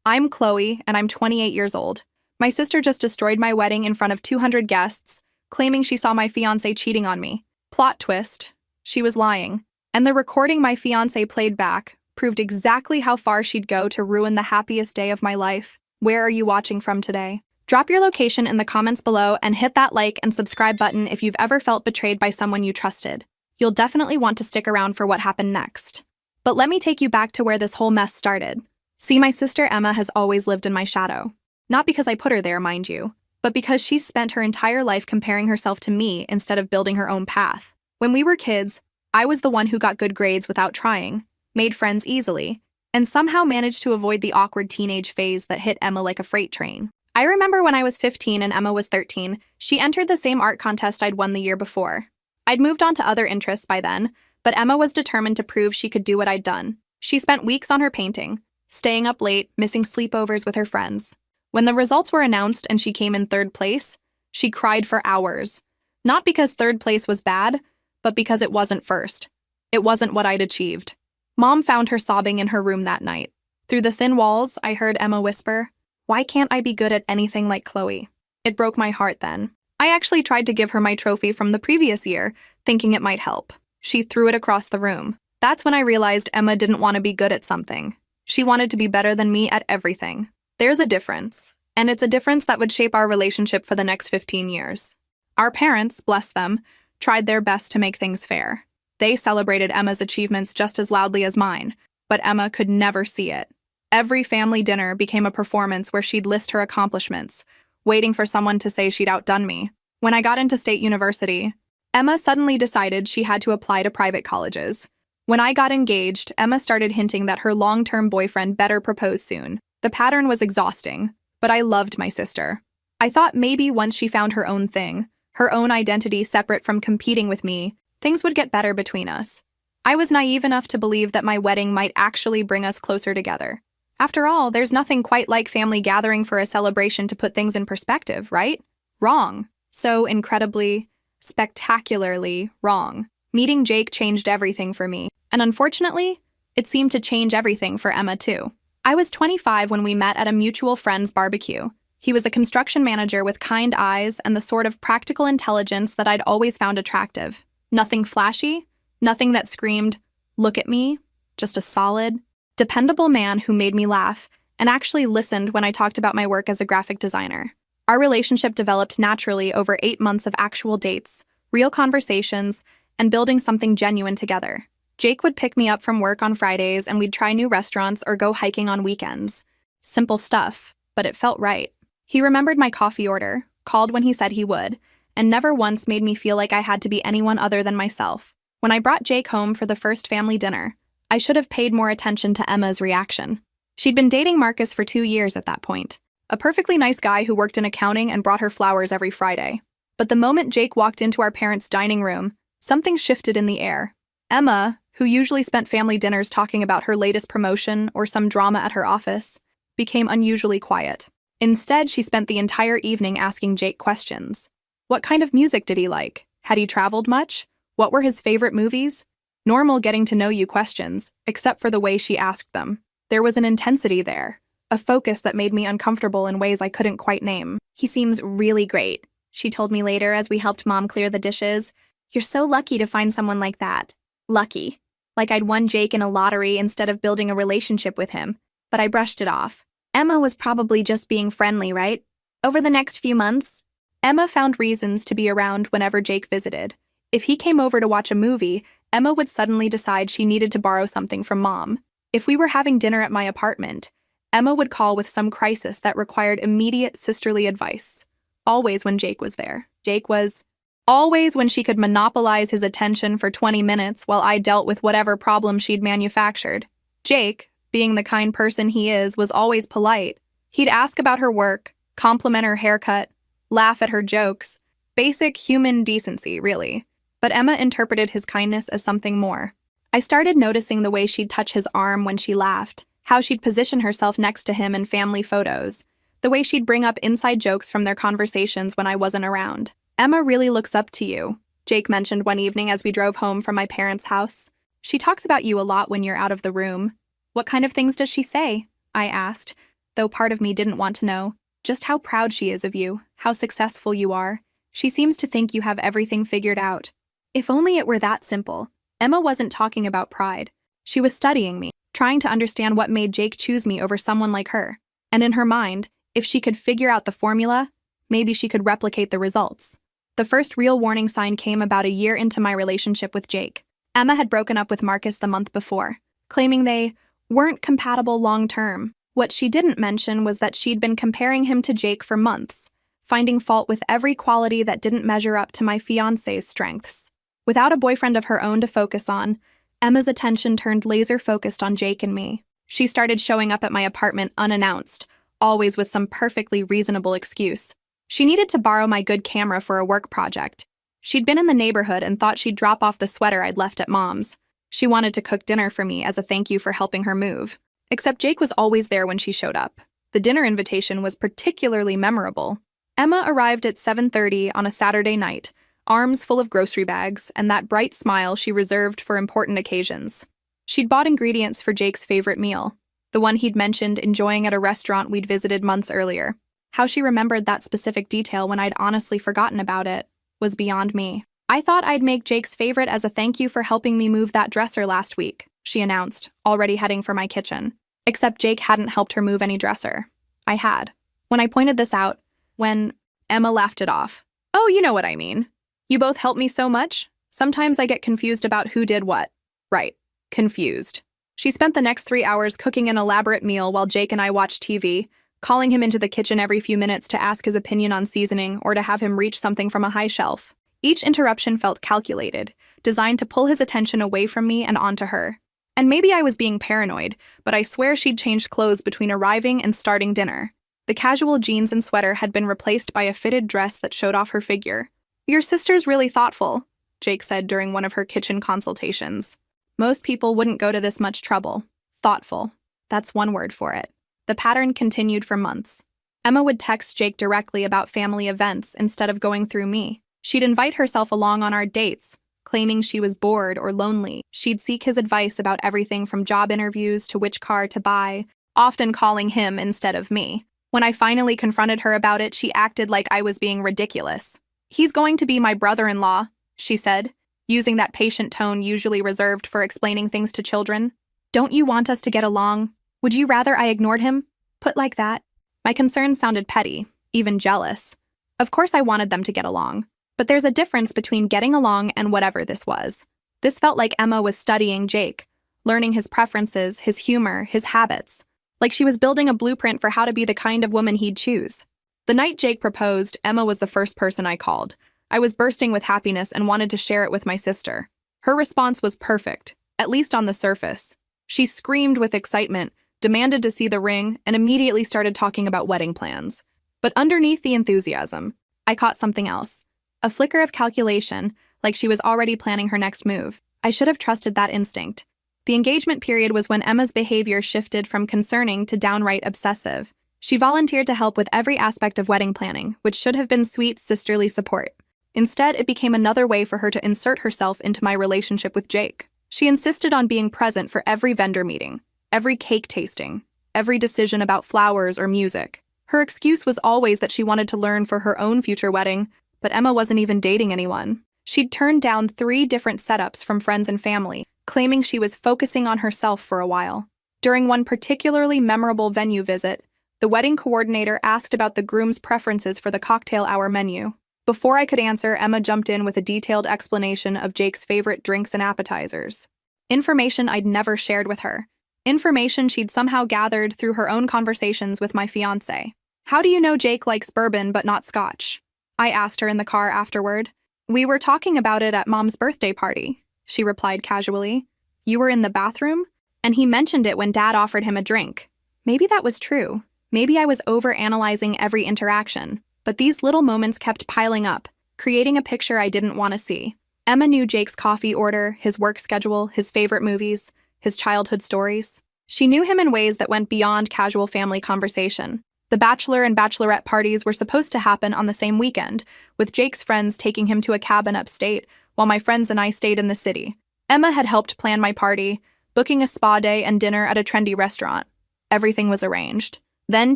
I'm Chloe, and I'm 28 years old. My sister just destroyed my wedding in front of 200 guests, claiming she saw my fiancé cheating on me. Plot twist. She was lying. And the recording my fiancé played back proved exactly how far she'd go to ruin the happiest day of my life. Where are you watching from today? Drop your location in the comments below and hit that like and subscribe button if you've ever felt betrayed by someone you trusted. You'll definitely want to stick around for what happened next. But let me take you back to where this whole mess started. See, my sister Emma has always lived in my shadow. Not because I put her there, mind you, but because she's spent her entire life comparing herself to me instead of building her own path. When we were kids, I was the one who got good grades without trying, made friends easily, and somehow managed to avoid the awkward teenage phase that hit Emma like a freight train. I remember when I was 15 and Emma was 13, she entered the same art contest I'd won the year before. I'd moved on to other interests by then, but Emma was determined to prove she could do what I'd done. She spent weeks on her painting, staying up late, missing sleepovers with her friends. When the results were announced and she came in third place, she cried for hours. Not because third place was bad, but because it wasn't first. It wasn't what I'd achieved. Mom found her sobbing in her room that night. Through the thin walls, I heard Emma whisper, "Why can't I be good at anything like Chloe?" It broke my heart then. I actually tried to give her my trophy from the previous year, thinking it might help. She threw it across the room. That's when I realized Emma didn't want to be good at something. She wanted to be better than me at everything. There's a difference, and it's a difference that would shape our relationship for the next 15 years. Our parents, bless them, tried their best to make things fair. They celebrated Emma's achievements just as loudly as mine, but Emma could never see it. Every family dinner became a performance where she'd list her accomplishments, waiting for someone to say she'd outdone me. When I got into state university, Emma suddenly decided she had to apply to private colleges. When I got engaged, Emma started hinting that her long-term boyfriend better propose soon. The pattern was exhausting, but I loved my sister. I thought maybe once she found her own thing, her own identity separate from competing with me, things would get better between us. I was naive enough to believe that my wedding might actually bring us closer together. After all, there's nothing quite like family gathering for a celebration to put things in perspective, right? Wrong. So incredibly, spectacularly wrong. Meeting Jake changed everything for me, and unfortunately, it seemed to change everything for Emma too. I was 25 when we met at a mutual friend's barbecue. He was a construction manager with kind eyes and the sort of practical intelligence that I'd always found attractive. Nothing flashy, nothing that screamed, "Look at me," just a solid, dependable man who made me laugh and actually listened when I talked about my work as a graphic designer. Our relationship developed naturally over 8 months of actual dates, real conversations, and building something genuine together. Jake would pick me up from work on Fridays and we'd try new restaurants or go hiking on weekends. Simple stuff, but it felt right. He remembered my coffee order, called when he said he would, and never once made me feel like I had to be anyone other than myself. When I brought Jake home for the first family dinner, I should have paid more attention to Emma's reaction. She'd been dating Marcus for 2 years at that point, a perfectly nice guy who worked in accounting and brought her flowers every Friday. But the moment Jake walked into our parents' dining room, something shifted in the air. Emma, who usually spent family dinners talking about her latest promotion or some drama at her office, became unusually quiet. Instead, she spent the entire evening asking Jake questions. What kind of music did he like? Had he traveled much? What were his favorite movies? Normal getting-to-know-you questions, except for the way she asked them. There was an intensity there, a focus that made me uncomfortable in ways I couldn't quite name. "He seems really great," she told me later as we helped Mom clear the dishes. "You're so lucky to find someone like that." Lucky. Like I'd won Jake in a lottery instead of building a relationship with him, but I brushed it off. Emma was probably just being friendly, right? Over the next few months, Emma found reasons to be around whenever Jake visited. If he came over to watch a movie, Emma would suddenly decide she needed to borrow something from Mom. If we were having dinner at my apartment, Emma would call with some crisis that required immediate sisterly advice. Always when Jake was there. Jake was always when she could monopolize his attention for 20 minutes while I dealt with whatever problem she'd manufactured. Jake, being the kind person he is, was always polite. He'd ask about her work, compliment her haircut, laugh at her jokes. Basic human decency, really. But Emma interpreted his kindness as something more. I started noticing the way she'd touch his arm when she laughed, how she'd position herself next to him in family photos, the way she'd bring up inside jokes from their conversations when I wasn't around. "Emma really looks up to you," Jake mentioned one evening as we drove home from my parents' house. "She talks about you a lot when you're out of the room." "What kind of things does she say?" I asked, though part of me didn't want to know, just how proud she is of you, how successful you are. She seems to think you have everything figured out. If only it were that simple. Emma wasn't talking about pride. She was studying me, trying to understand what made Jake choose me over someone like her. And in her mind, if she could figure out the formula, maybe she could replicate the results. The first real warning sign came about a year into my relationship with Jake. Emma had broken up with Marcus the month before, claiming they weren't compatible long-term. What she didn't mention was that she'd been comparing him to Jake for months, finding fault with every quality that didn't measure up to my fiancé's strengths. Without a boyfriend of her own to focus on, Emma's attention turned laser-focused on Jake and me. She started showing up at my apartment unannounced, always with some perfectly reasonable excuse. She needed to borrow my good camera for a work project. She'd been in the neighborhood and thought she'd drop off the sweater I'd left at Mom's. She wanted to cook dinner for me as a thank you for helping her move. Except Jake was always there when she showed up. The dinner invitation was particularly memorable. Emma arrived at 7:30 on a Saturday night, arms full of grocery bags and that bright smile she reserved for important occasions. She'd bought ingredients for Jake's favorite meal, the one he'd mentioned enjoying at a restaurant we'd visited months earlier. How she remembered that specific detail when I'd honestly forgotten about it was beyond me. I thought I'd make Jake's favorite as a thank you for helping me move that dresser last week, she announced, already heading for my kitchen. Except Jake hadn't helped her move any dresser. I had. When I pointed this out, Emma laughed it off. Oh, you know what I mean. You both help me so much. Sometimes I get confused about who did what. Right. Confused. She spent the next 3 hours cooking an elaborate meal while Jake and I watched TV, calling him into the kitchen every few minutes to ask his opinion on seasoning or to have him reach something from a high shelf. Each interruption felt calculated, designed to pull his attention away from me and onto her. And maybe I was being paranoid, but I swear she'd changed clothes between arriving and starting dinner. The casual jeans and sweater had been replaced by a fitted dress that showed off her figure. Your sister's really thoughtful, Jake said during one of her kitchen consultations. Most people wouldn't go to this much trouble. Thoughtful. That's one word for it. The pattern continued for months. Emma would text Jake directly about family events instead of going through me. She'd invite herself along on our dates, claiming she was bored or lonely. She'd seek his advice about everything from job interviews to which car to buy, often calling him instead of me. When I finally confronted her about it, she acted like I was being ridiculous. He's going to be my brother-in-law, she said, using that patient tone usually reserved for explaining things to children. Don't you want us to get along? Would you rather I ignored him? Put like that? My concerns sounded petty, even jealous. Of course I wanted them to get along. But there's a difference between getting along and whatever this was. This felt like Emma was studying Jake, learning his preferences, his humor, his habits. Like she was building a blueprint for how to be the kind of woman he'd choose. The night Jake proposed, Emma was the first person I called. I was bursting with happiness and wanted to share it with my sister. Her response was perfect, at least on the surface. She screamed with excitement, demanded to see the ring, and immediately started talking about wedding plans. But underneath the enthusiasm, I caught something else. A flicker of calculation, like she was already planning her next move. I should have trusted that instinct. The engagement period was when Emma's behavior shifted from concerning to downright obsessive. She volunteered to help with every aspect of wedding planning, which should have been sweet, sisterly support. Instead, it became another way for her to insert herself into my relationship with Jake. She insisted on being present for every vendor meeting, every cake tasting, every decision about flowers or music. Her excuse was always that she wanted to learn for her own future wedding, but Emma wasn't even dating anyone. She'd turned down 3 different setups from friends and family, claiming she was focusing on herself for a while. During one particularly memorable venue visit, the wedding coordinator asked about the groom's preferences for the cocktail hour menu. Before I could answer, Emma jumped in with a detailed explanation of Jake's favorite drinks and appetizers. Information I'd never shared with her. Information she'd somehow gathered through her own conversations with my fiancé. How do you know Jake likes bourbon but not scotch? I asked her in the car afterward. We were talking about it at Mom's birthday party, she replied casually. You were in the bathroom? And he mentioned it when Dad offered him a drink. Maybe that was true. Maybe I was overanalyzing every interaction. But these little moments kept piling up, creating a picture I didn't want to see. Emma knew Jake's coffee order, his work schedule, his favorite movies, his childhood stories. She knew him in ways that went beyond casual family conversation. The bachelor and bachelorette parties were supposed to happen on the same weekend, with Jake's friends taking him to a cabin upstate, while my friends and I stayed in the city. Emma had helped plan my party, booking a spa day and dinner at a trendy restaurant. Everything was arranged. Then,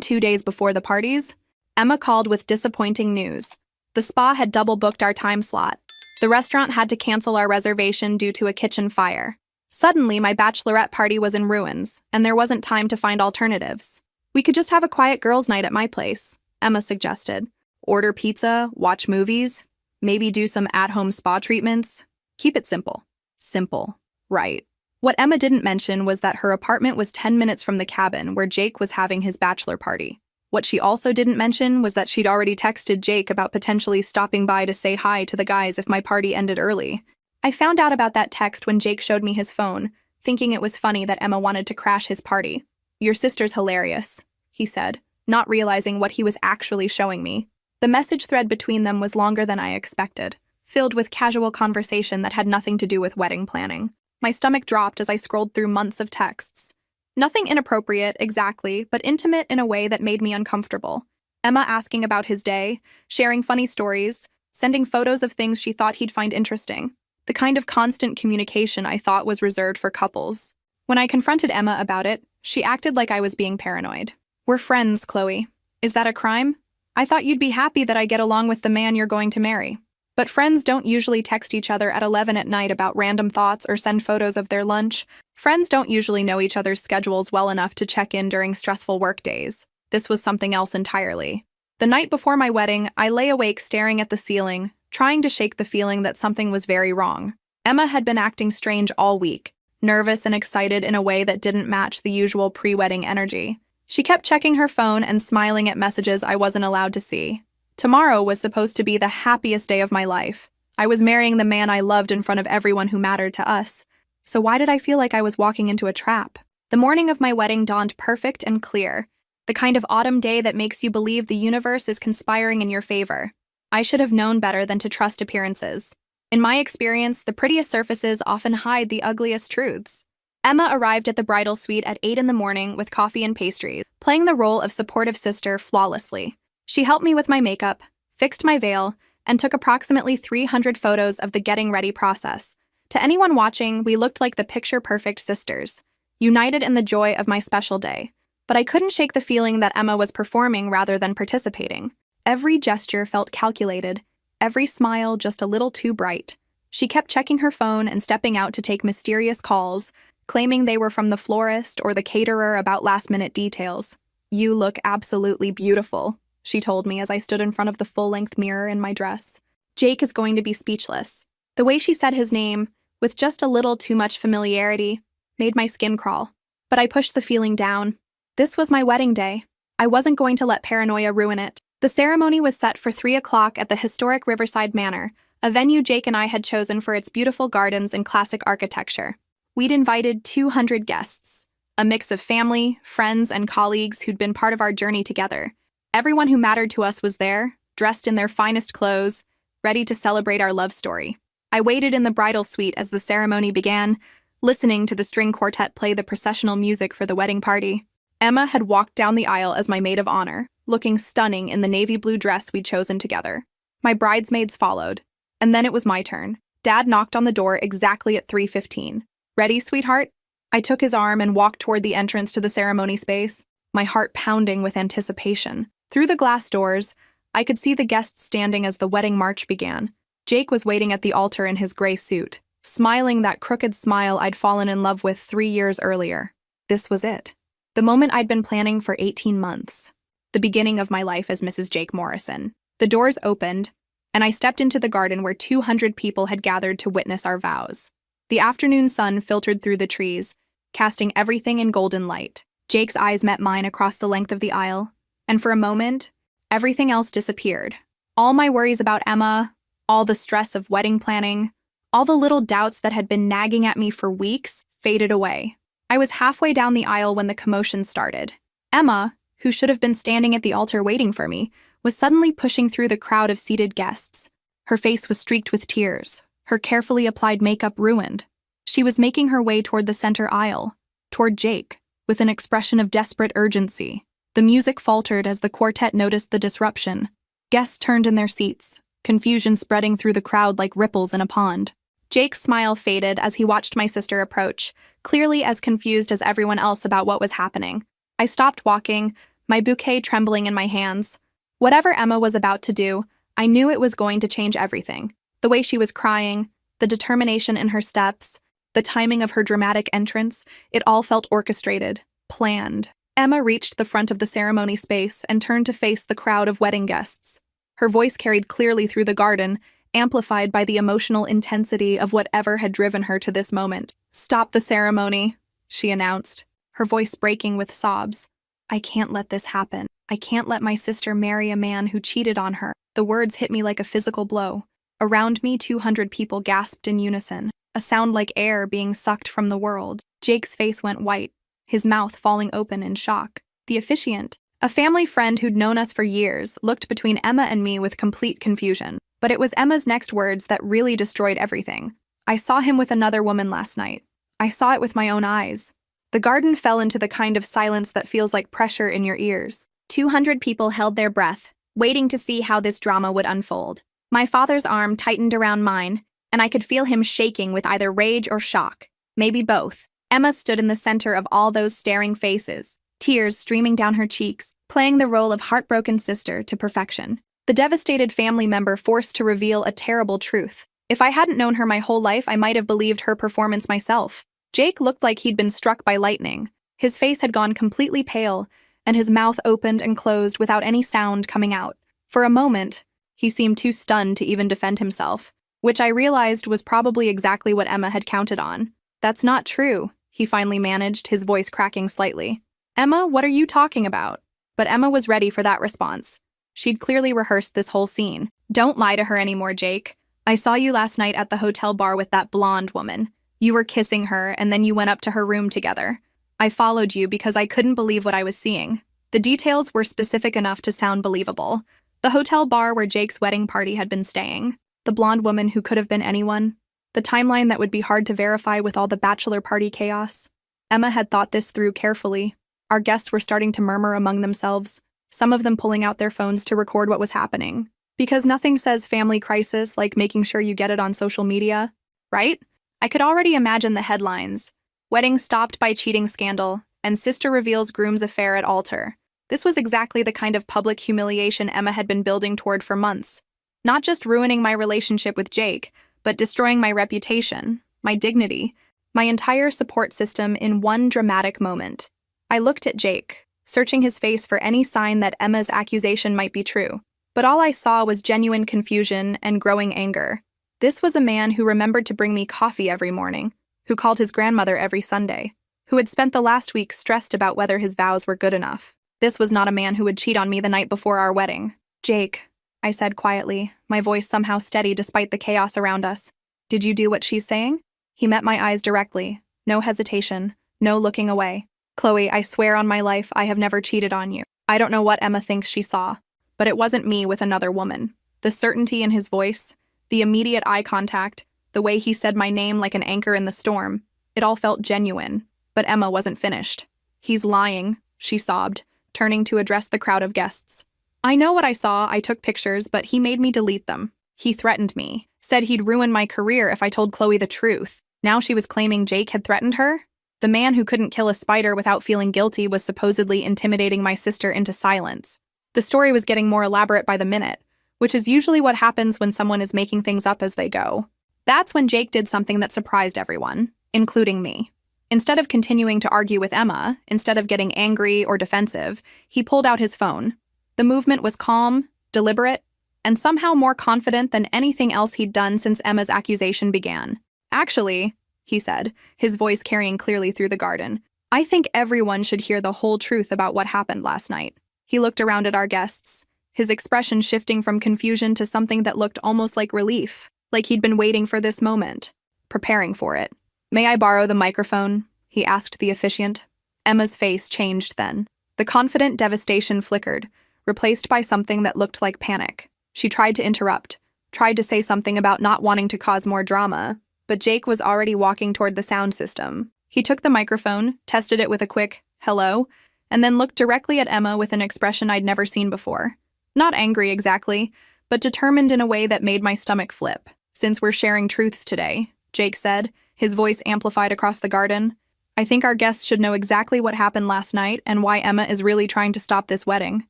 2 days before the parties, Emma called with disappointing news. The spa had double booked our time slot. The restaurant had to cancel our reservation due to a kitchen fire. Suddenly, my bachelorette party was in ruins, and there wasn't time to find alternatives. We could just have a quiet girls' night at my place, Emma suggested. Order pizza, watch movies, maybe do some at-home spa treatments. Keep it simple. Simple. Right. What Emma didn't mention was that her apartment was 10 minutes from the cabin where Jake was having his bachelor party. What she also didn't mention was that she'd already texted Jake about potentially stopping by to say hi to the guys if my party ended early. I found out about that text when Jake showed me his phone, thinking it was funny that Emma wanted to crash his party. "Your sister's hilarious," he said, not realizing what he was actually showing me. The message thread between them was longer than I expected, filled with casual conversation that had nothing to do with wedding planning. My stomach dropped as I scrolled through months of texts. Nothing inappropriate, exactly, but intimate in a way that made me uncomfortable. Emma asking about his day, sharing funny stories, sending photos of things she thought he'd find interesting. The kind of constant communication I thought was reserved for couples. When I confronted Emma about it, she acted like I was being paranoid. "We're friends, Chloe. Is that a crime? I thought you'd be happy that I get along with the man you're going to marry." But friends don't usually text each other at 11 at night about random thoughts or send photos of their lunch. Friends don't usually know each other's schedules well enough to check in during stressful work days. This was something else entirely. The night before my wedding, I lay awake staring at the ceiling, trying to shake the feeling that something was very wrong. Emma had been acting strange all week, nervous and excited in a way that didn't match the usual pre-wedding energy. She kept checking her phone and smiling at messages I wasn't allowed to see. Tomorrow was supposed to be the happiest day of my life. I was marrying the man I loved in front of everyone who mattered to us. So why did I feel like I was walking into a trap? The morning of my wedding dawned perfect and clear, the kind of autumn day that makes you believe the universe is conspiring in your favor. I should have known better than to trust appearances. In my experience, the prettiest surfaces often hide the ugliest truths. Emma arrived at the bridal suite at 8 in the morning with coffee and pastries, playing the role of supportive sister flawlessly. She helped me with my makeup, fixed my veil, and took approximately 300 photos of the getting ready process. To anyone watching, we looked like the picture-perfect sisters, united in the joy of my special day. But I couldn't shake the feeling that Emma was performing rather than participating. Every gesture felt calculated, every smile just a little too bright. She kept checking her phone and stepping out to take mysterious calls, claiming they were from the florist or the caterer about last-minute details. "You look absolutely beautiful," she told me as I stood in front of the full-length mirror in my dress. Jake is going to be speechless. The way she said his name, with just a little too much familiarity, made my skin crawl. But I pushed the feeling down. This was my wedding day. I wasn't going to let paranoia ruin it. The ceremony was set for 3 o'clock at the historic Riverside Manor, a venue Jake and I had chosen for its beautiful gardens and classic architecture. We'd invited 200 guests, a mix of family, friends, and colleagues who'd been part of our journey together. Everyone who mattered to us was there, dressed in their finest clothes, ready to celebrate our love story. I waited in the bridal suite as the ceremony began, listening to the string quartet play the processional music for the wedding party. Emma had walked down the aisle as my maid of honor, looking stunning in the navy blue dress we'd chosen together. My bridesmaids followed, and then it was my turn. Dad knocked on the door exactly at 3:15. "Ready, sweetheart?" I took his arm and walked toward the entrance to the ceremony space, my heart pounding with anticipation. Through the glass doors, I could see the guests standing as the wedding march began. Jake was waiting at the altar in his gray suit, smiling that crooked smile I'd fallen in love with 3 years earlier. This was it. The moment I'd been planning for 18 months. The beginning of my life as Mrs. Jake Morrison. The doors opened, and I stepped into the garden where 200 people had gathered to witness our vows. The afternoon sun filtered through the trees, casting everything in golden light. Jake's eyes met mine across the length of the aisle, and for a moment, everything else disappeared. All my worries about Emma, all the stress of wedding planning, all the little doubts that had been nagging at me for weeks faded away. I was halfway down the aisle when the commotion started. Emma, who should have been standing at the altar waiting for me, was suddenly pushing through the crowd of seated guests. Her face was streaked with tears, her carefully applied makeup ruined. She was making her way toward the center aisle, toward Jake, with an expression of desperate urgency. The music faltered as the quartet noticed the disruption. Guests turned in their seats, confusion spreading through the crowd like ripples in a pond. Jake's smile faded as he watched my sister approach, clearly as confused as everyone else about what was happening. I stopped walking, my bouquet trembling in my hands. Whatever Emma was about to do, I knew it was going to change everything. The way she was crying, the determination in her steps, the timing of her dramatic entrance, it all felt orchestrated, planned. Emma reached the front of the ceremony space and turned to face the crowd of wedding guests. Her voice carried clearly through the garden, amplified by the emotional intensity of whatever had driven her to this moment. "Stop the ceremony," she announced, her voice breaking with sobs. "I can't let this happen. I can't let my sister marry a man who cheated on her." The words hit me like a physical blow. Around me, 200 people gasped in unison, a sound like air being sucked from the world. Jake's face went white, his mouth falling open in shock. The officiant, a family friend who'd known us for years, looked between Emma and me with complete confusion. But it was Emma's next words that really destroyed everything. "I saw him with another woman last night. I saw it with my own eyes." The garden fell into the kind of silence that feels like pressure in your ears. 200 people held their breath, waiting to see how this drama would unfold. My father's arm tightened around mine, and I could feel him shaking with either rage or shock, maybe both. Emma stood in the center of all those staring faces, tears streaming down her cheeks, playing the role of heartbroken sister to perfection. The devastated family member forced to reveal a terrible truth. If I hadn't known her my whole life, I might have believed her performance myself. Jake looked like he'd been struck by lightning. His face had gone completely pale, and his mouth opened and closed without any sound coming out. For a moment, he seemed too stunned to even defend himself, which I realized was probably exactly what Emma had counted on. "That's not true," he finally managed, his voice cracking slightly. "Emma, what are you talking about?" But Emma was ready for that response. She'd clearly rehearsed this whole scene. "Don't lie to her anymore, Jake. I saw you last night at the hotel bar with that blonde woman. You were kissing her, and then you went up to her room together. I followed you because I couldn't believe what I was seeing." The details were specific enough to sound believable. The hotel bar where Jake's wedding party had been staying. The blonde woman who could have been anyone. The timeline that would be hard to verify with all the bachelor party chaos. Emma had thought this through carefully. Our guests were starting to murmur among themselves, some of them pulling out their phones to record what was happening. Because nothing says family crisis like making sure you get it on social media, right? I could already imagine the headlines. "Wedding stopped by cheating scandal," and "Sister reveals groom's affair at altar." This was exactly the kind of public humiliation Emma had been building toward for months. Not just ruining my relationship with Jake, but destroying my reputation, my dignity, my entire support system in one dramatic moment. I looked at Jake, searching his face for any sign that Emma's accusation might be true. But all I saw was genuine confusion and growing anger. This was a man who remembered to bring me coffee every morning, who called his grandmother every Sunday, who had spent the last week stressed about whether his vows were good enough. This was not a man who would cheat on me the night before our wedding. "Jake," I said quietly, my voice somehow steady despite the chaos around us. "Did you do what she's saying?" He met my eyes directly. No hesitation, no looking away. "Chloe, I swear on my life I have never cheated on you." I don't know what Emma thinks she saw, but it wasn't me with another woman. The certainty in his voice, the immediate eye contact, the way he said my name like an anchor in the storm, it all felt genuine. But Emma wasn't finished. "He's lying," she sobbed, turning to address the crowd of guests. "I know what I saw, I took pictures, but he made me delete them. He threatened me, said he'd ruin my career if I told Chloe the truth." Now she was claiming Jake had threatened her? The man who couldn't kill a spider without feeling guilty was supposedly intimidating my sister into silence. The story was getting more elaborate by the minute, which is usually what happens when someone is making things up as they go. That's when Jake did something that surprised everyone, including me. Instead of continuing to argue with Emma, instead of getting angry or defensive, he pulled out his phone. The movement was calm, deliberate, and somehow more confident than anything else he'd done since Emma's accusation began. "Actually," he said, his voice carrying clearly through the garden, "I think everyone should hear the whole truth about what happened last night." He looked around at our guests, his expression shifting from confusion to something that looked almost like relief, like he'd been waiting for this moment, preparing for it. "May I borrow the microphone?" he asked the officiant. Emma's face changed then. The confident devastation flickered, replaced by something that looked like panic. She tried to interrupt, tried to say something about not wanting to cause more drama, but Jake was already walking toward the sound system. He took the microphone, tested it with a quick, "hello," and then looked directly at Emma with an expression I'd never seen before. Not angry exactly, but determined in a way that made my stomach flip. "Since we're sharing truths today," Jake said, his voice amplified across the garden, I think our guests should know exactly what happened last night and why Emma is really trying to stop this wedding.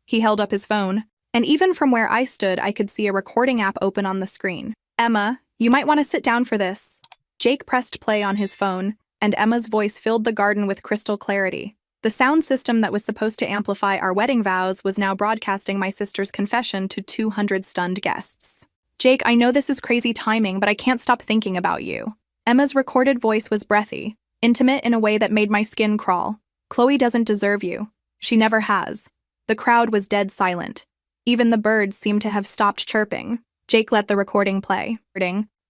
He held up his phone, and even from where I stood, I could see a recording app open on the screen. Emma, you might want to sit down for this. Jake pressed play on his phone, and Emma's voice filled the garden with crystal clarity. The sound system that was supposed to amplify our wedding vows was now broadcasting my sister's confession to 200 stunned guests. Jake, I know this is crazy timing, but I can't stop thinking about you. Emma's recorded voice was breathy, intimate in a way that made my skin crawl. Chloe doesn't deserve you. She never has. The crowd was dead silent. Even the birds seemed to have stopped chirping. Jake let the recording play,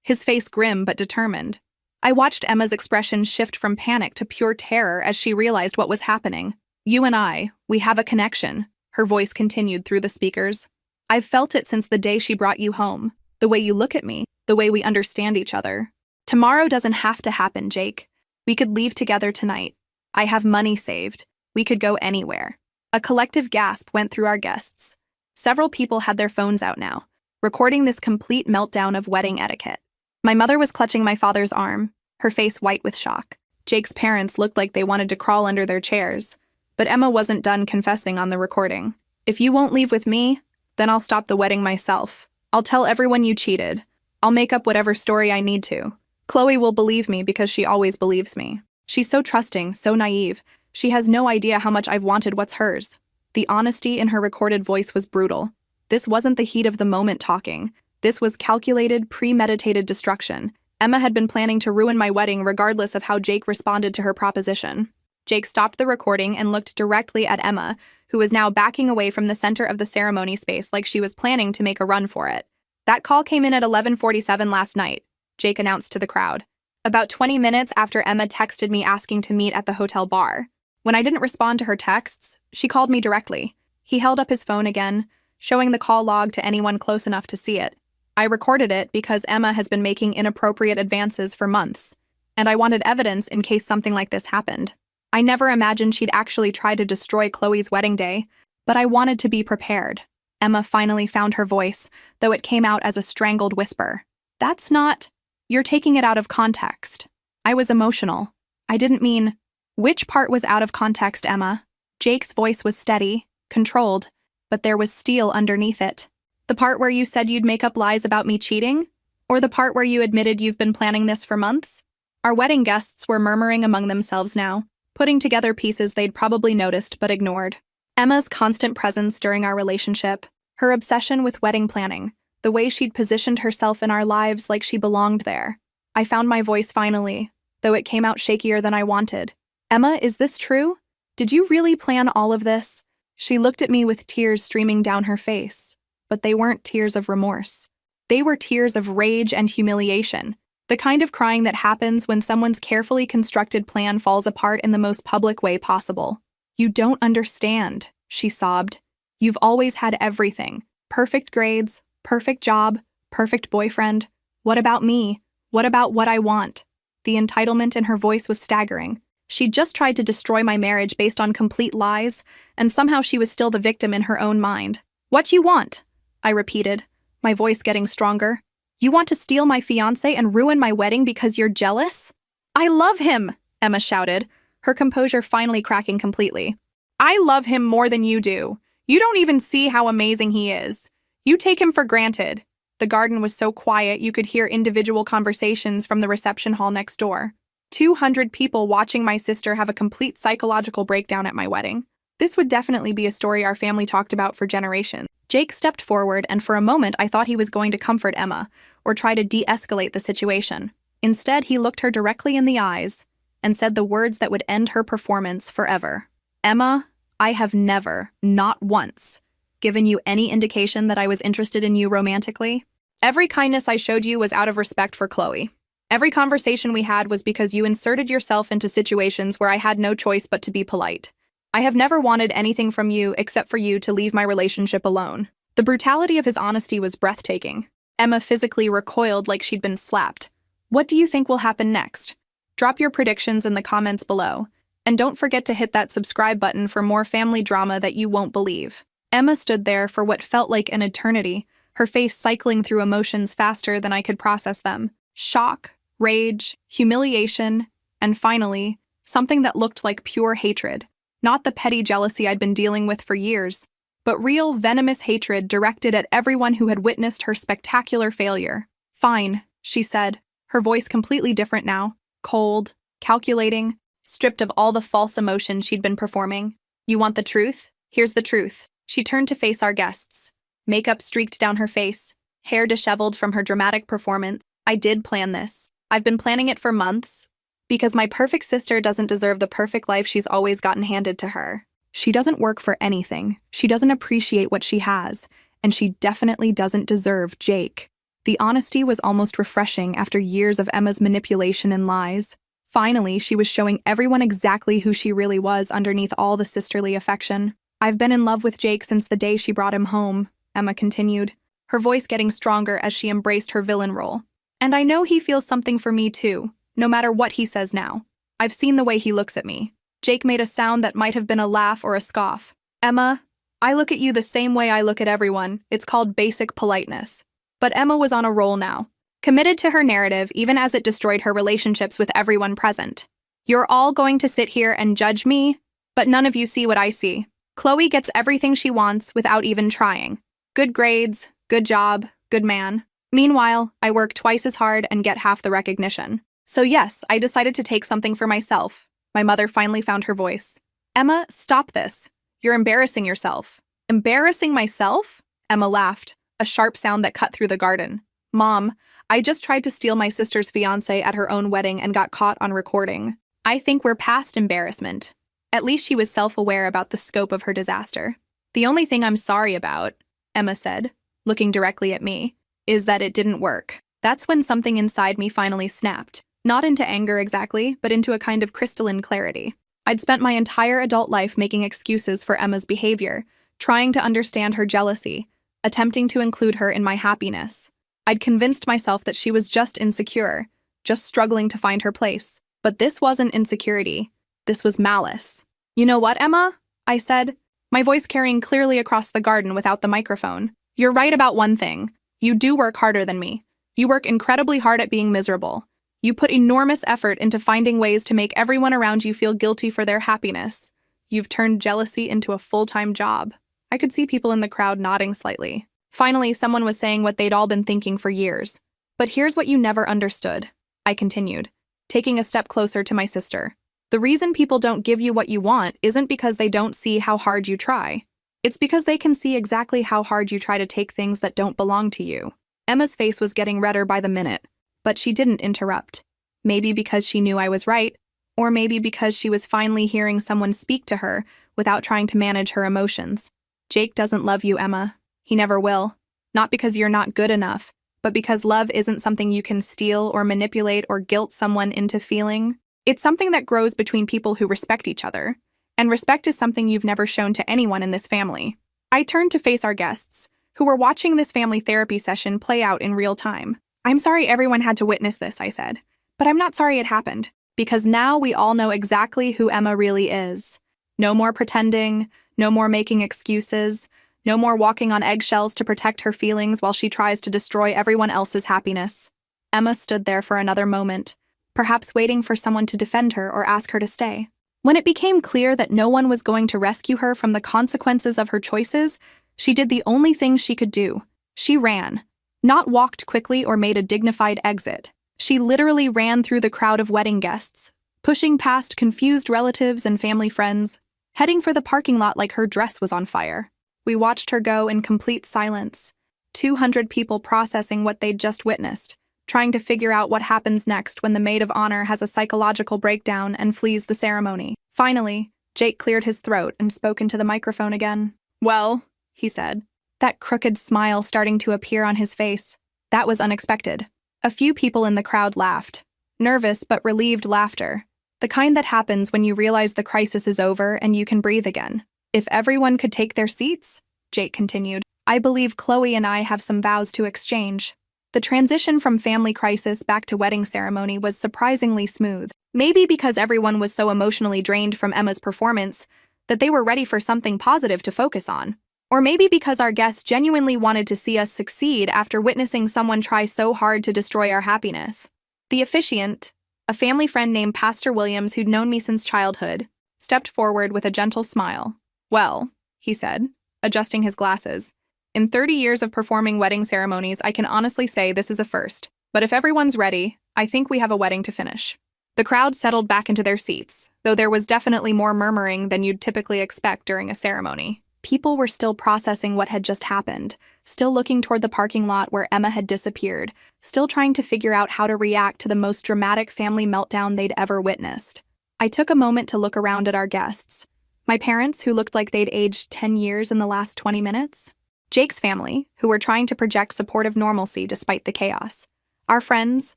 his face grim but determined. I watched Emma's expression shift from panic to pure terror as she realized what was happening. You and I, we have a connection, her voice continued through the speakers. I've felt it since the day she brought you home. The way you look at me, the way we understand each other. Tomorrow doesn't have to happen, Jake. We could leave together tonight. I have money saved. We could go anywhere. A collective gasp went through our guests. Several people had their phones out now, recording this complete meltdown of wedding etiquette. My mother was clutching my father's arm, her face white with shock. Jake's parents looked like they wanted to crawl under their chairs, but Emma wasn't done confessing on the recording. If you won't leave with me, then I'll stop the wedding myself. I'll tell everyone you cheated. I'll make up whatever story I need to. Chloe will believe me because she always believes me. She's so trusting, so naive. She has no idea how much I've wanted what's hers. The honesty in her recorded voice was brutal. This wasn't the heat of the moment talking. This was calculated, premeditated destruction. Emma had been planning to ruin my wedding regardless of how Jake responded to her proposition. Jake stopped the recording and looked directly at Emma, who was now backing away from the center of the ceremony space like she was planning to make a run for it. That call came in at 11:47 last night, Jake announced to the crowd. About 20 minutes after Emma texted me asking to meet at the hotel bar. When I didn't respond to her texts, she called me directly. He held up his phone again, showing the call log to anyone close enough to see it. I recorded it because Emma has been making inappropriate advances for months, and I wanted evidence in case something like this happened. I never imagined she'd actually try to destroy Chloe's wedding day, but I wanted to be prepared. Emma finally found her voice, though it came out as a strangled whisper. That's not... You're taking it out of context. I was emotional. I didn't mean... Which part was out of context, Emma? Jake's voice was steady, controlled, but there was steel underneath it. The part where you said you'd make up lies about me cheating? Or the part where you admitted you've been planning this for months? Our wedding guests were murmuring among themselves now, putting together pieces they'd probably noticed but ignored. Emma's constant presence during our relationship, her obsession with wedding planning, the way she'd positioned herself in our lives like she belonged there. I found my voice finally, though it came out shakier than I wanted. Emma, is this true? Did you really plan all of this? She looked at me with tears streaming down her face, but they weren't tears of remorse. They were tears of rage and humiliation, the kind of crying that happens when someone's carefully constructed plan falls apart in the most public way possible. You don't understand, she sobbed. You've always had everything. Perfect grades, perfect job, perfect boyfriend. What about me? What about what I want? The entitlement in her voice was staggering. She'd just tried to destroy my marriage based on complete lies, and somehow she was still the victim in her own mind. What you want? I repeated, my voice getting stronger. You want to steal my fiancé and ruin my wedding because you're jealous? I love him, Emma shouted, her composure finally cracking completely. I love him more than you do. You don't even see how amazing he is. You take him for granted. The garden was so quiet you could hear individual conversations from the reception hall next door. 200 people watching my sister have a complete psychological breakdown at my wedding. This would definitely be a story our family talked about for generations. Jake stepped forward, and for a moment I thought he was going to comfort Emma, or try to de-escalate the situation. Instead, he looked her directly in the eyes and said the words that would end her performance forever. Emma, I have never, not once, given you any indication that I was interested in you romantically. Every kindness I showed you was out of respect for Chloe. Every conversation we had was because you inserted yourself into situations where I had no choice but to be polite. I have never wanted anything from you except for you to leave my relationship alone. The brutality of his honesty was breathtaking. Emma physically recoiled like she'd been slapped. What do you think will happen next? Drop your predictions in the comments below. And don't forget to hit that subscribe button for more family drama that you won't believe. Emma stood there for what felt like an eternity, her face cycling through emotions faster than I could process them. Shock, rage, humiliation, and finally, something that looked like pure hatred. Not the petty jealousy I'd been dealing with for years, but real, venomous hatred directed at everyone who had witnessed her spectacular failure. "Fine," she said, her voice completely different now, cold, calculating, stripped of all the false emotion she'd been performing. "You want the truth? Here's the truth." She turned to face our guests. Makeup streaked down her face, hair disheveled from her dramatic performance. "I did plan this. I've been planning it for months, because my perfect sister doesn't deserve the perfect life she's always gotten handed to her. She doesn't work for anything, she doesn't appreciate what she has, and she definitely doesn't deserve Jake." The honesty was almost refreshing after years of Emma's manipulation and lies. Finally, she was showing everyone exactly who she really was underneath all the sisterly affection. "I've been in love with Jake since the day she brought him home," Emma continued, her voice getting stronger as she embraced her villain role. "And I know he feels something for me too, no matter what he says now. I've seen the way he looks at me." Jake made a sound that might have been a laugh or a scoff. "Emma, I look at you the same way I look at everyone. It's called basic politeness." But Emma was on a roll now, committed to her narrative even as it destroyed her relationships with everyone present. "You're all going to sit here and judge me, but none of you see what I see. Chloe gets everything she wants without even trying. Good grades, good job, good man. Meanwhile, I work twice as hard and get half the recognition. So yes, I decided to take something for myself." My mother finally found her voice. "Emma, stop this. You're embarrassing yourself." "Embarrassing myself?" Emma laughed, a sharp sound that cut through the garden. "Mom, I just tried to steal my sister's fiancé at her own wedding and got caught on recording. I think we're past embarrassment." At least she was self-aware about the scope of her disaster. "The only thing I'm sorry about," Emma said, looking directly at me, "is that it didn't work." That's when something inside me finally snapped. Not into anger exactly, but into a kind of crystalline clarity. I'd spent my entire adult life making excuses for Emma's behavior, trying to understand her jealousy, attempting to include her in my happiness. I'd convinced myself that she was just insecure, just struggling to find her place. But this wasn't insecurity. This was malice. "You know what, Emma?" I said, my voice carrying clearly across the garden without the microphone. "You're right about one thing. You do work harder than me. You work incredibly hard at being miserable. You put enormous effort into finding ways to make everyone around you feel guilty for their happiness. You've turned jealousy into a full-time job." I could see people in the crowd nodding slightly. Finally, someone was saying what they'd all been thinking for years. "But here's what you never understood," I continued, taking a step closer to my sister. "The reason people don't give you what you want isn't because they don't see how hard you try. It's because they can see exactly how hard you try to take things that don't belong to you." Emma's face was getting redder by the minute, but she didn't interrupt. Maybe because she knew I was right, or maybe because she was finally hearing someone speak to her without trying to manage her emotions. "Jake doesn't love you, Emma. He never will. Not because you're not good enough, but because love isn't something you can steal or manipulate or guilt someone into feeling. It's something that grows between people who respect each other, and respect is something you've never shown to anyone in this family." I turned to face our guests, who were watching this family therapy session play out in real time. "I'm sorry everyone had to witness this," I said, "but I'm not sorry it happened, because now we all know exactly who Emma really is. No more pretending, no more making excuses, no more walking on eggshells to protect her feelings while she tries to destroy everyone else's happiness." Emma stood there for another moment, perhaps waiting for someone to defend her or ask her to stay. When it became clear that no one was going to rescue her from the consequences of her choices, she did the only thing she could do. She ran. Not walked quickly or made a dignified exit. She literally ran through the crowd of wedding guests, pushing past confused relatives and family friends, heading for the parking lot like her dress was on fire. We watched her go in complete silence, 200 people processing what they'd just witnessed, trying to figure out what happens next when the maid of honor has a psychological breakdown and flees the ceremony. Finally, Jake cleared his throat and spoke into the microphone again. "Well," he said, that crooked smile starting to appear on his face. That was unexpected. A few people in the crowd laughed. Nervous but relieved laughter. The kind that happens when you realize the crisis is over and you can breathe again. "If everyone could take their seats," Jake continued, "I believe Chloe and I have some vows to exchange." The transition from family crisis back to wedding ceremony was surprisingly smooth. Maybe because everyone was so emotionally drained from Emma's performance that they were ready for something positive to focus on. Or maybe because our guests genuinely wanted to see us succeed after witnessing someone try so hard to destroy our happiness. The officiant, A family friend named Pastor Williams, who'd known me since childhood, stepped forward with a gentle smile. "Well," he said, adjusting his glasses, "in 30 years of performing wedding ceremonies, I can honestly say this is a first. But if everyone's ready, I think we have a wedding to finish." The crowd settled back into their seats, though there was definitely more murmuring than you'd typically expect during a ceremony. People were still processing what had just happened, still looking toward the parking lot where Emma had disappeared, still trying to figure out how to react to the most dramatic family meltdown they'd ever witnessed. I took a moment to look around at our guests. My parents, who looked like they'd aged 10 years in the last 20 minutes. Jake's family, who were trying to project supportive normalcy despite the chaos. Our friends,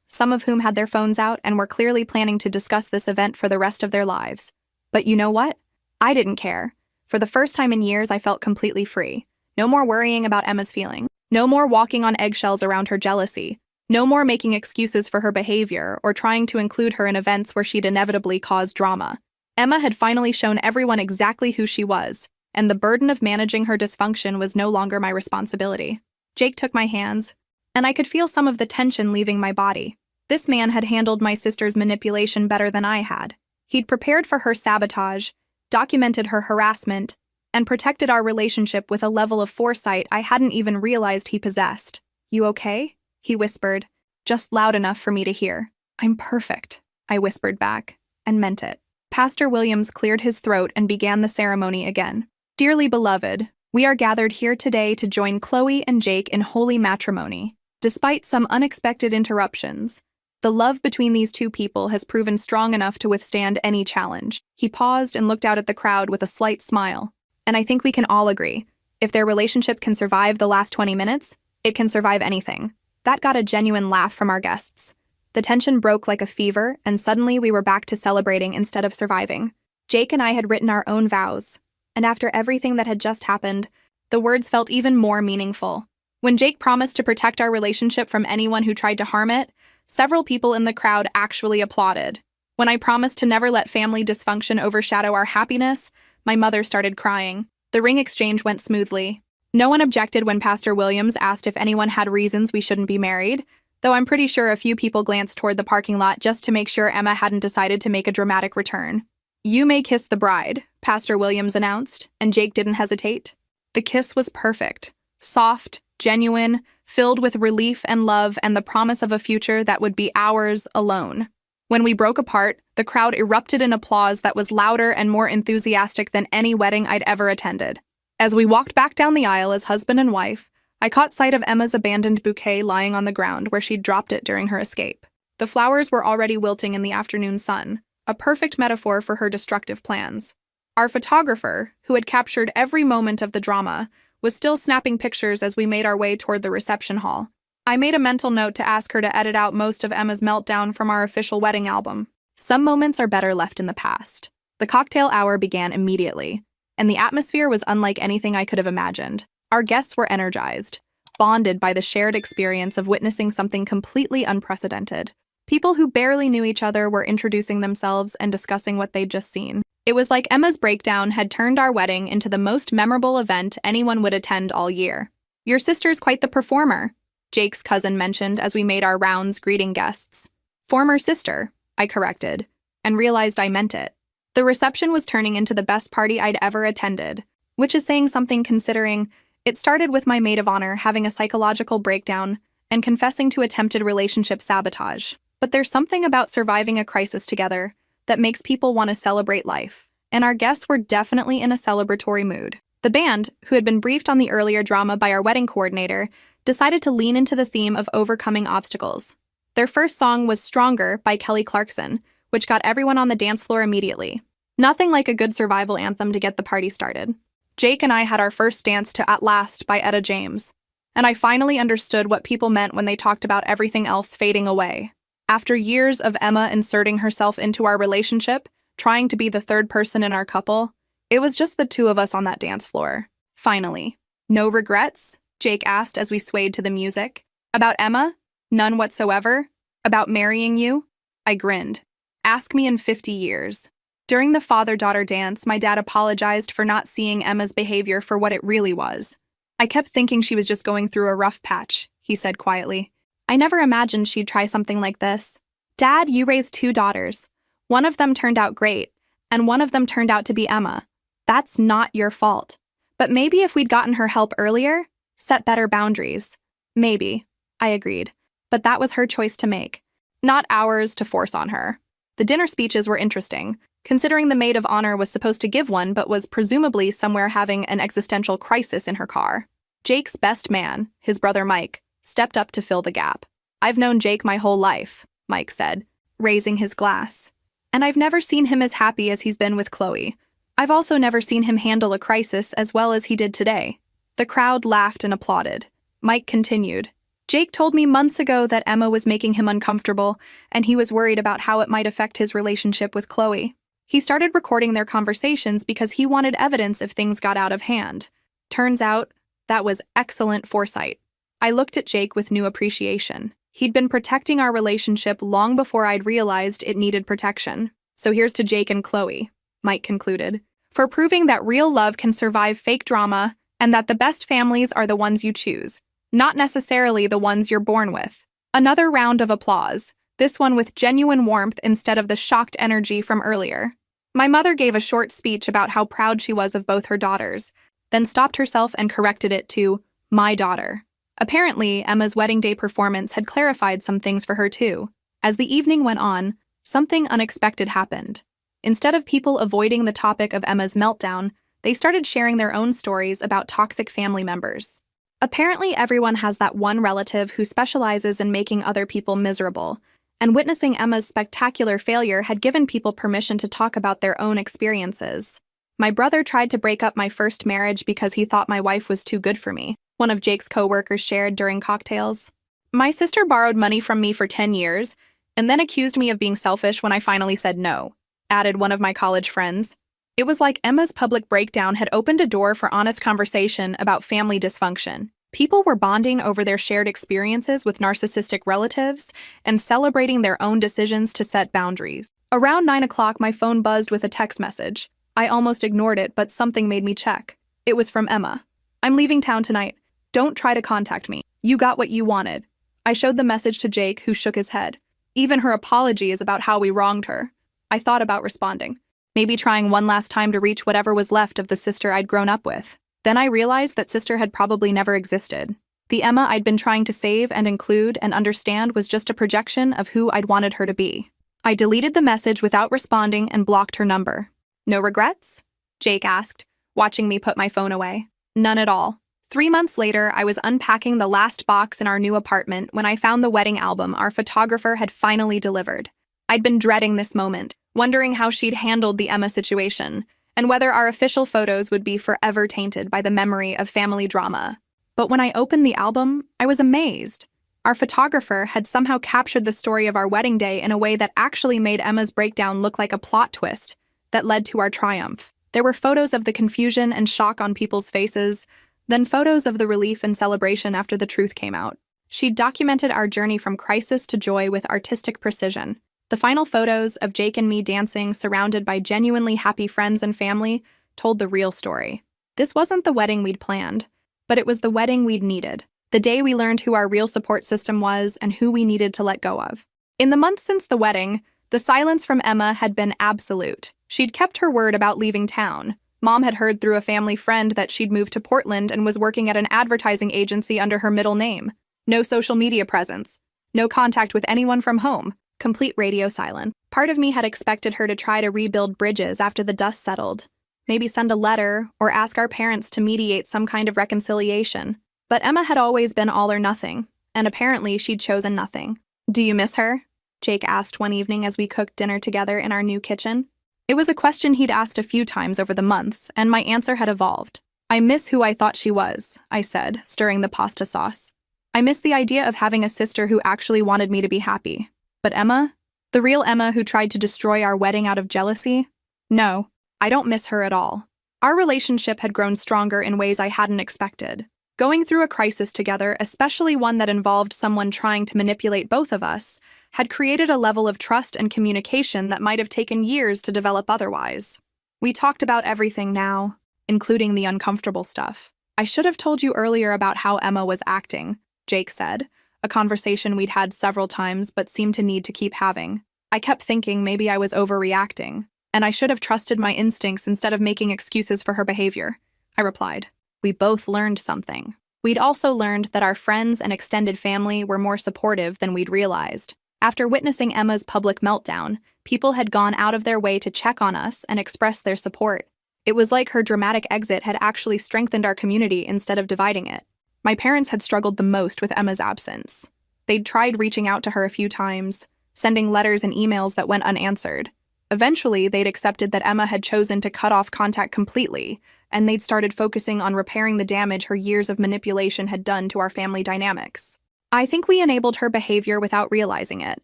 some of whom had their phones out and were clearly planning to discuss this event for the rest of their lives. But you know what? I didn't care. For the first time in years, I felt completely free. No more worrying about Emma's feelings. No more walking on eggshells around her jealousy. No more making excuses for her behavior or trying to include her in events where she'd inevitably cause drama. Emma had finally shown everyone exactly who she was, and the burden of managing her dysfunction was no longer my responsibility. Jake took my hands, and I could feel some of the tension leaving my body. This man had handled my sister's manipulation better than I had. He'd prepared for her sabotage, documented her harassment, and protected our relationship with a level of foresight I hadn't even realized he possessed. "You okay?" he whispered, just loud enough for me to hear. "I'm perfect," I whispered back, and meant it. Pastor Williams cleared his throat and began the ceremony again. "Dearly beloved, we are gathered here today to join Chloe and Jake in holy matrimony. Despite some unexpected interruptions, the love between these two people has proven strong enough to withstand any challenge." He paused and looked out at the crowd with a slight smile. "And I think we can all agree, if their relationship can survive the last 20 minutes, it can survive anything." That got a genuine laugh from our guests. The tension broke like a fever, and suddenly we were back to celebrating instead of surviving. Jake and I had written our own vows, and after everything that had just happened, the words felt even more meaningful. When Jake promised to protect our relationship from anyone who tried to harm it, several people in the crowd actually applauded. When I promised to never let family dysfunction overshadow our happiness, my mother started crying. The ring exchange went smoothly. No one objected when Pastor Williams asked if anyone had reasons we shouldn't be married, though I'm pretty sure a few people glanced toward the parking lot just to make sure Emma hadn't decided to make a dramatic return. "You may kiss the bride," Pastor Williams announced, and Jake didn't hesitate. The kiss was perfect. Soft, genuine, filled with relief and love and the promise of a future that would be ours alone. When we broke apart, the crowd erupted in applause that was louder and more enthusiastic than any wedding I'd ever attended. As we walked back down the aisle as husband and wife, I caught sight of Emma's abandoned bouquet lying on the ground where she'd dropped it during her escape. The flowers were already wilting in the afternoon sun, a perfect metaphor for her destructive plans. Our photographer, who had captured every moment of the drama, was still snapping pictures as we made our way toward the reception hall. I made a mental note to ask her to edit out most of Emma's meltdown from our official wedding album. Some moments are better left in the past. The cocktail hour began immediately, and the atmosphere was unlike anything I could have imagined. Our guests were energized, bonded by the shared experience of witnessing something completely unprecedented. People who barely knew each other were introducing themselves and discussing what they'd just seen. It was like Emma's breakdown had turned our wedding into the most memorable event anyone would attend all year. "Your sister's quite the performer," Jake's cousin mentioned as we made our rounds greeting guests. "Former sister," I corrected, and realized I meant it. The reception was turning into the best party I'd ever attended, which is saying something considering it started with my maid of honor having a psychological breakdown and confessing to attempted relationship sabotage. But there's something about surviving a crisis together that makes people want to celebrate life, and our guests were definitely in a celebratory mood. The band, who had been briefed on the earlier drama by our wedding coordinator, decided to lean into the theme of overcoming obstacles. Their first song was Stronger by Kelly Clarkson, which got everyone on the dance floor immediately. Nothing like a good survival anthem to get the party started. Jake and I had our first dance to At Last by Etta James, and I finally understood what people meant when they talked about everything else fading away. After years of Emma inserting herself into our relationship, trying to be the third person in our couple, it was just the two of us on that dance floor. Finally. "No regrets?" Jake asked as we swayed to the music. "About Emma? None whatsoever. About marrying you?" I grinned. "Ask me in 50 years. During the father-daughter dance, my dad apologized for not seeing Emma's behavior for what it really was. "I kept thinking she was just going through a rough patch," he said quietly. "I never imagined she'd try something like this. Dad, you raised 2 daughters. One of them turned out great, and one of them turned out to be Emma. That's not your fault. But maybe if we'd gotten her help earlier, set better boundaries. Maybe, I agreed. But that was her choice to make, not ours to force on her. The dinner speeches were interesting, considering the maid of honor was supposed to give one but was presumably somewhere having an existential crisis in her car. Jake's best man, his brother Mike, stepped up to fill the gap. I've known Jake my whole life, Mike said, raising his glass. And I've never seen him as happy as he's been with Chloe. I've also never seen him handle a crisis as well as he did today. The crowd laughed and applauded. Mike continued. Jake told me months ago that Emma was making him uncomfortable, and he was worried about how it might affect his relationship with Chloe. He started recording their conversations because he wanted evidence if things got out of hand. Turns out, that was excellent foresight. I looked at Jake with new appreciation. He'd been protecting our relationship long before I'd realized it needed protection. So here's to Jake and Chloe, Mike concluded, for proving that real love can survive fake drama and that the best families are the ones you choose, not necessarily the ones you're born with. Another round of applause, this one with genuine warmth instead of the shocked energy from earlier. My mother gave a short speech about how proud she was of both her daughters, then stopped herself and corrected it to, my daughter. Apparently, Emma's wedding day performance had clarified some things for her too. As the evening went on, something unexpected happened. Instead of people avoiding the topic of Emma's meltdown, they started sharing their own stories about toxic family members. Apparently, everyone has that one relative who specializes in making other people miserable, and witnessing Emma's spectacular failure had given people permission to talk about their own experiences. My brother tried to break up my first marriage because he thought my wife was too good for me, one of Jake's co-workers shared during cocktails. My sister borrowed money from me for 10 years, and then accused me of being selfish when I finally said no, added one of my college friends. It was like Emma's public breakdown had opened a door for honest conversation about family dysfunction. People were bonding over their shared experiences with narcissistic relatives and celebrating their own decisions to set boundaries. Around 9 o'clock, my phone buzzed with a text message. I almost ignored it, but something made me check. It was from Emma. I'm leaving town tonight. Don't try to contact me. You got what you wanted. I showed the message to Jake, who shook his head. Even her apology is about how we wronged her. I thought about responding. Maybe trying one last time to reach whatever was left of the sister I'd grown up with. Then I realized that sister had probably never existed. The Emma I'd been trying to save and include and understand was just a projection of who I'd wanted her to be. I deleted the message without responding and blocked her number. No regrets? Jake asked, watching me put my phone away. None at all. 3 months later, I was unpacking the last box in our new apartment when I found the wedding album our photographer had finally delivered. I'd been dreading this moment, wondering how she'd handled the Emma situation, and whether our official photos would be forever tainted by the memory of family drama. But when I opened the album, I was amazed. Our photographer had somehow captured the story of our wedding day in a way that actually made Emma's breakdown look like a plot twist that led to our triumph. There were photos of the confusion and shock on people's faces, then photos of the relief and celebration after the truth came out. She'd documented our journey from crisis to joy with artistic precision. The final photos of Jake and me dancing, surrounded by genuinely happy friends and family, told the real story. This wasn't the wedding we'd planned, but it was the wedding we'd needed. The day we learned who our real support system was and who we needed to let go of. In the months since the wedding, the silence from Emma had been absolute. She'd kept her word about leaving town. Mom had heard through a family friend that she'd moved to Portland and was working at an advertising agency under her middle name. No social media presence. No contact with anyone from home. Complete radio silence. Part of me had expected her to try to rebuild bridges after the dust settled. Maybe send a letter or ask our parents to mediate some kind of reconciliation. But Emma had always been all or nothing, and apparently she'd chosen nothing. Do you miss her? Jake asked one evening as we cooked dinner together in our new kitchen. It was a question he'd asked a few times over the months, and my answer had evolved. I miss who I thought she was, I said, stirring the pasta sauce. I miss the idea of having a sister who actually wanted me to be happy. But Emma? The real Emma who tried to destroy our wedding out of jealousy? No, I don't miss her at all. Our relationship had grown stronger in ways I hadn't expected. Going through a crisis together, especially one that involved someone trying to manipulate both of us, had created a level of trust and communication that might have taken years to develop otherwise. We talked about everything now, including the uncomfortable stuff. I should have told you earlier about how Emma was acting, Jake said, a conversation we'd had several times but seemed to need to keep having. I kept thinking maybe I was overreacting, and I should have trusted my instincts instead of making excuses for her behavior. I replied. We both learned something. We'd also learned that our friends and extended family were more supportive than we'd realized. After witnessing Emma's public meltdown, people had gone out of their way to check on us and express their support. It was like her dramatic exit had actually strengthened our community instead of dividing it. My parents had struggled the most with Emma's absence. They'd tried reaching out to her a few times, sending letters and emails that went unanswered. Eventually, they'd accepted that Emma had chosen to cut off contact completely, and they'd started focusing on repairing the damage her years of manipulation had done to our family dynamics. I think we enabled her behavior without realizing it,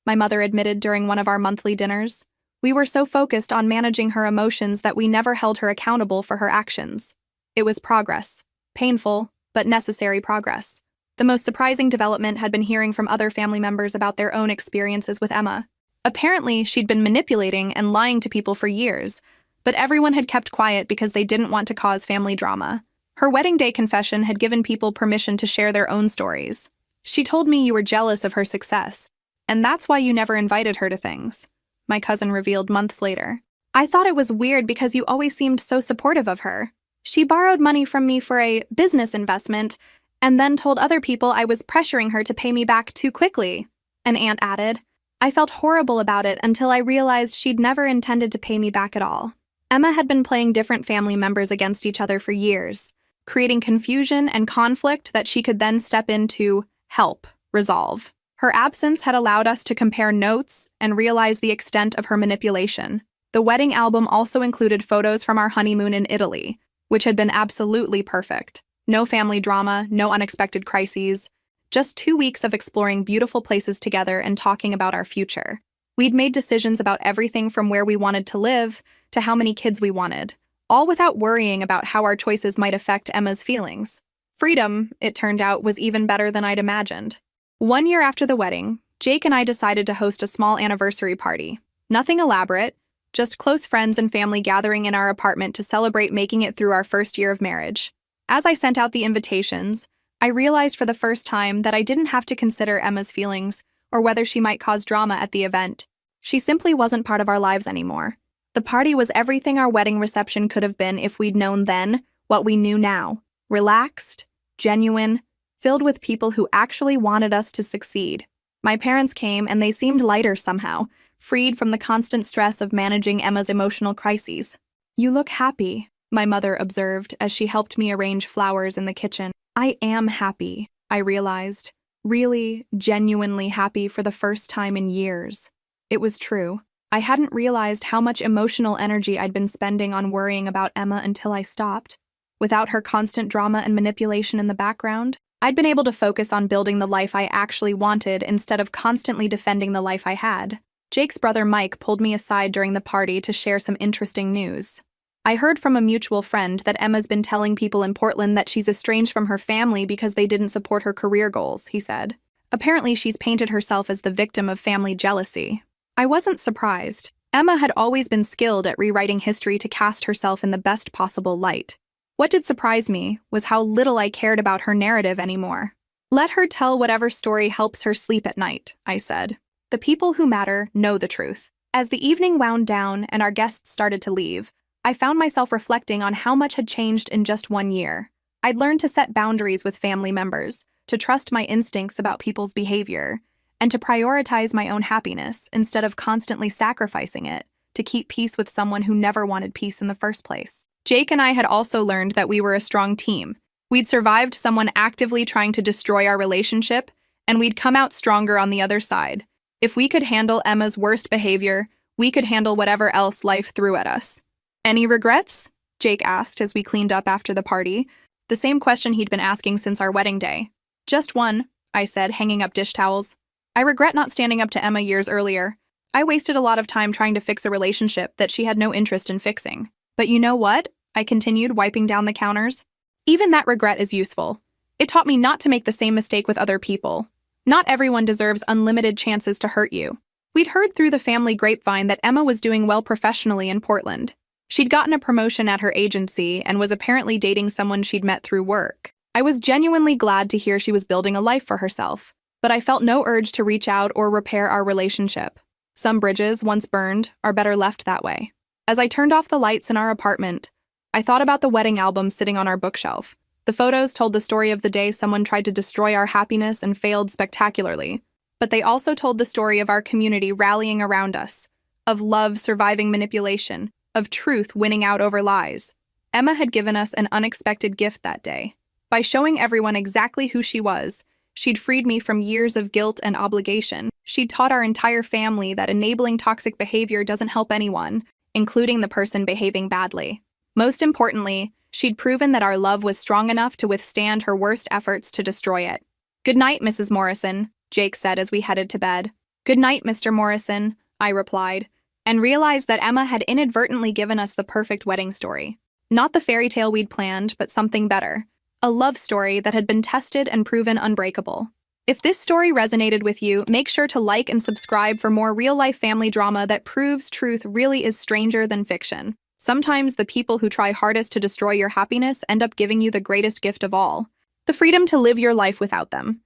my mother admitted during one of our monthly dinners. We were so focused on managing her emotions that we never held her accountable for her actions. It was progress. Painful, but necessary progress. The most surprising development had been hearing from other family members about their own experiences with Emma. Apparently, she'd been manipulating and lying to people for years, but everyone had kept quiet because they didn't want to cause family drama. Her wedding day confession had given people permission to share their own stories. She told me you were jealous of her success, and that's why you never invited her to things, my cousin revealed months later. I thought it was weird because you always seemed so supportive of her. She borrowed money from me for a business investment and then told other people I was pressuring her to pay me back too quickly, an aunt added. I felt horrible about it until I realized she'd never intended to pay me back at all. Emma had been playing different family members against each other for years, creating confusion and conflict that she could then step in to help resolve. Her absence had allowed us to compare notes and realize the extent of her manipulation. The wedding album also included photos from our honeymoon in Italy, which had been absolutely perfect. No family drama, no unexpected crises, just 2 weeks of exploring beautiful places together and talking about our future. We'd made decisions about everything from where we wanted to live to how many kids we wanted, all without worrying about how our choices might affect Emma's feelings. Freedom, it turned out, was even better than I'd imagined. 1 year after the wedding, Jake and I decided to host a small anniversary party. Nothing elaborate, just close friends and family gathering in our apartment to celebrate making it through our first year of marriage. As I sent out the invitations, I realized for the first time that I didn't have to consider Emma's feelings or whether she might cause drama at the event. She simply wasn't part of our lives anymore. The party was everything our wedding reception could have been if we'd known then what we knew now. Relaxed, genuine, filled with people who actually wanted us to succeed. My parents came and they seemed lighter somehow, freed from the constant stress of managing Emma's emotional crises. You look happy, my mother observed as she helped me arrange flowers in the kitchen. I am happy, I realized. Really, genuinely happy for the first time in years. It was true. I hadn't realized how much emotional energy I'd been spending on worrying about Emma until I stopped. Without her constant drama and manipulation in the background, I'd been able to focus on building the life I actually wanted instead of constantly defending the life I had. Jake's brother Mike pulled me aside during the party to share some interesting news. I heard from a mutual friend that Emma's been telling people in Portland that she's estranged from her family because they didn't support her career goals, he said. Apparently, she's painted herself as the victim of family jealousy. I wasn't surprised. Emma had always been skilled at rewriting history to cast herself in the best possible light. What did surprise me was how little I cared about her narrative anymore. Let her tell whatever story helps her sleep at night, I said. The people who matter know the truth. As the evening wound down and our guests started to leave, I found myself reflecting on how much had changed in just 1 year. I'd learned to set boundaries with family members, to trust my instincts about people's behavior, and to prioritize my own happiness instead of constantly sacrificing it to keep peace with someone who never wanted peace in the first place. Jake and I had also learned that we were a strong team. We'd survived someone actively trying to destroy our relationship, and we'd come out stronger on the other side. If we could handle Emma's worst behavior, we could handle whatever else life threw at us. Any regrets? Jake asked as we cleaned up after the party, the same question he'd been asking since our wedding day. Just one, I said, hanging up dish towels. I regret not standing up to Emma years earlier. I wasted a lot of time trying to fix a relationship that she had no interest in fixing. But you know what? I continued, wiping down the counters. Even that regret is useful. It taught me not to make the same mistake with other people. Not everyone deserves unlimited chances to hurt you. We'd heard through the family grapevine that Emma was doing well professionally in Portland. She'd gotten a promotion at her agency and was apparently dating someone she'd met through work. I was genuinely glad to hear she was building a life for herself. but I felt no urge to reach out or repair our relationship. Some bridges, once burned, are better left that way. As I turned off the lights in our apartment, I thought about the wedding album sitting on our bookshelf. The photos told the story of the day someone tried to destroy our happiness and failed spectacularly. But they also told the story of our community rallying around us, of love surviving manipulation, of truth winning out over lies. Emma had given us an unexpected gift that day. By showing everyone exactly who she was, she'd freed me from years of guilt and obligation. She'd taught our entire family that enabling toxic behavior doesn't help anyone, including the person behaving badly. Most importantly, she'd proven that our love was strong enough to withstand her worst efforts to destroy it. "Good night, Mrs. Morrison," Jake said as we headed to bed. "Good night, Mr. Morrison," I replied, and realized that Emma had inadvertently given us the perfect wedding story. Not the fairy tale we'd planned, but something better. A love story that had been tested and proven unbreakable. If this story resonated with you, make sure to like and subscribe for more real-life family drama that proves truth really is stranger than fiction. Sometimes the people who try hardest to destroy your happiness end up giving you the greatest gift of all, the freedom to live your life without them.